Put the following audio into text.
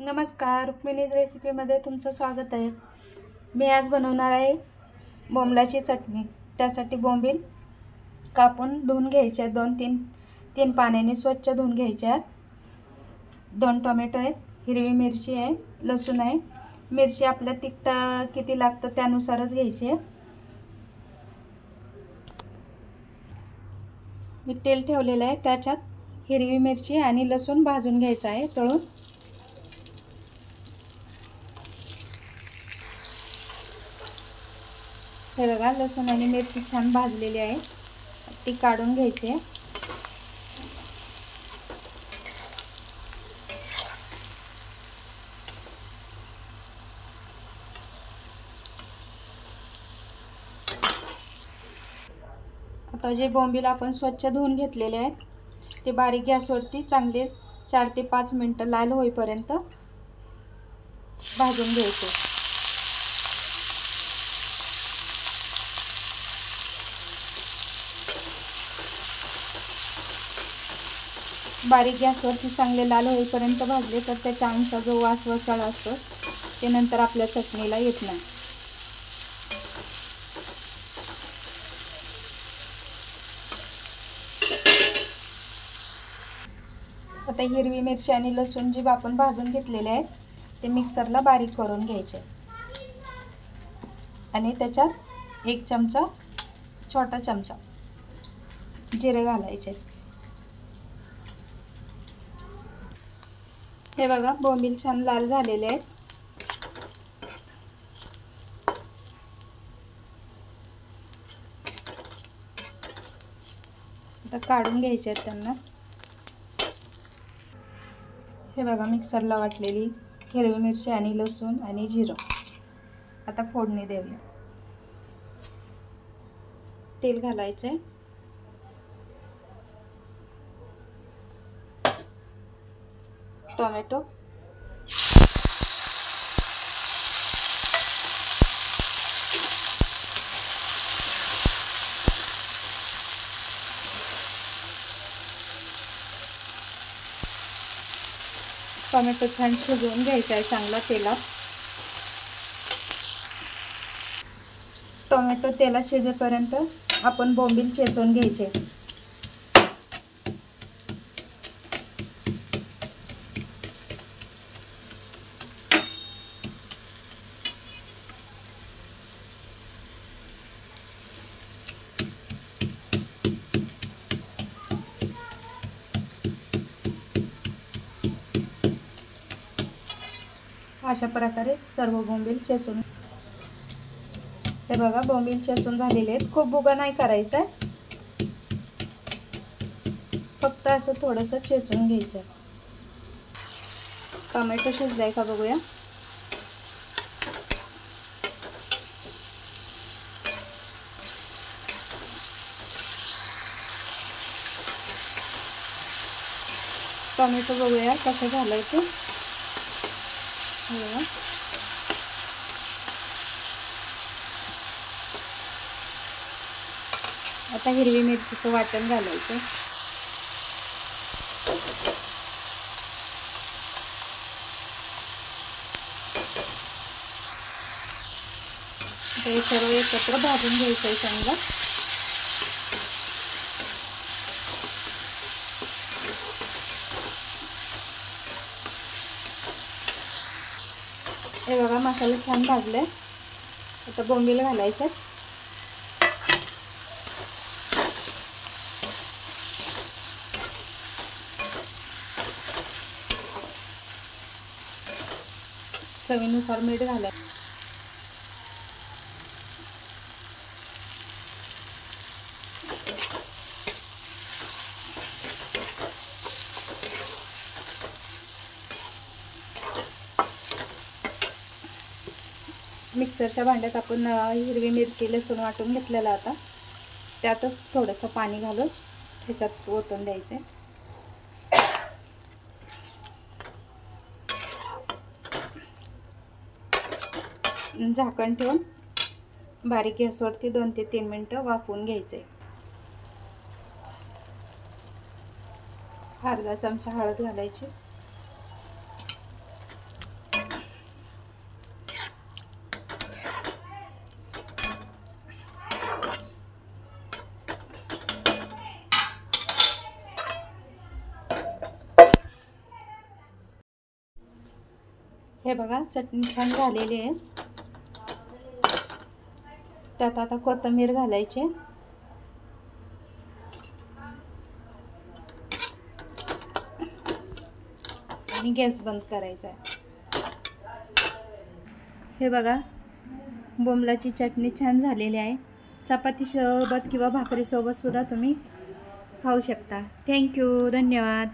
नमस्कार, रुक्मिणीज रेसिपीमध्ये तुमचं स्वागत आहे। मी आज बनवणार आहे बोंबलाची चटणी। त्यासाठी बोंबील कापून धुवून घ्यायचे आहेत। 2-3 पाण्याने स्वच्छ धुवून घ्यायचे आहेत। 2 टोमॅटो आहेत, हिरवी मिरची आहे, लसूण आहे। मिरची आपल्या तिखट किती लागतं त्यानुसारच घ्यायची आहे। मी तेल ठेवलेलं आहे, त्याच्यात हिरवी मिरची आणि लसूण भाजून घ्यायचं आहे तळून। हे बघा, लसूण आणि मिरची छान भाजलेली आहे, ती काढून घ्यायची आहे। आता जे बोंबील आपण स्वच्छ धुवून घेतलेले आहेत ते बारीक गॅसवरती चांगले 4 ते 5 मिनिटं लाल होईपर्यंत भाजून घ्यायचे। बारीक गॅसवरती चांगले लाल होईपर्यंत भाजले तर त्याच्या आमचा जो वास वसाळा असतो ते नंतर आपल्या चटणीला येत नाही। आता हिरवी मिरची आणि लसूण जे आपण भाजून घेतलेले आहेत ते मिक्सरला बारीक करून घ्यायचे आणि त्याच्यात 1 चमचा, छोटा चमचा जिरे घालायचे। हे बघा, बोंबील छान लाल झालेले आहेत। आता काढून घ्यायचे आहेत त्यांना। हे बघा, मिक्सरला वाटलेली हिरवी मिरची आणि लसूण आणि जिरं। आता फोडणी देऊया। तेल घालायचे, टोमॅटो, टोमॅटो छान शिजवून घ्यायचा आहे चांगला तेलात। टोमॅटो तेलात शिजेपर्यंत आपण बोंबील चेचून घ्यायचे। अशा प्रकारे सर्व बोंबील चेचून, हे बघा, बोंबील चेचून झालेले आहेत। खूप भुगा नाही करायचा आहे, फक्त असं थोडंसं चेचून घ्यायचं आहे। टोमॅटो शिजलाय का बघूया। टोमॅटो बघूया कसं झालंय ते। आता हिरवी मिरचीचं वाटण घालायचं। हे सर्व एकत्र भाजून घ्यायचं आहे चांगलं। हे बघा, मसाला छान भाजलाय। आता बोंबील घालायचे। चवीनुसार मीठ घालायचं। मिक्सरच्या भांड्यात आपण हिरवी मिरची लसूण वाटून घेतलेला आता त्यातच थोडंसं पाणी घालून त्याच्यात ओतून द्यायचे। झाकण ठेवून बारीक गॅसवरती 2 ते 3 मिनिटं वाफवून घ्यायचे। अर्धा चमचा हळद घालायची, हे बघा चटणी छान झालेली आहे. त्यात आता कोथिंबीर घालायची आणि गॅस बंद करायचा आहे. हे बघा बोंबलाची चटणी छान झालेली आहे. चपाती सोबत किंवा भाकरी सोबत सुद्धा तुम्ही खाऊ शकता. थँक्यू, धन्यवाद.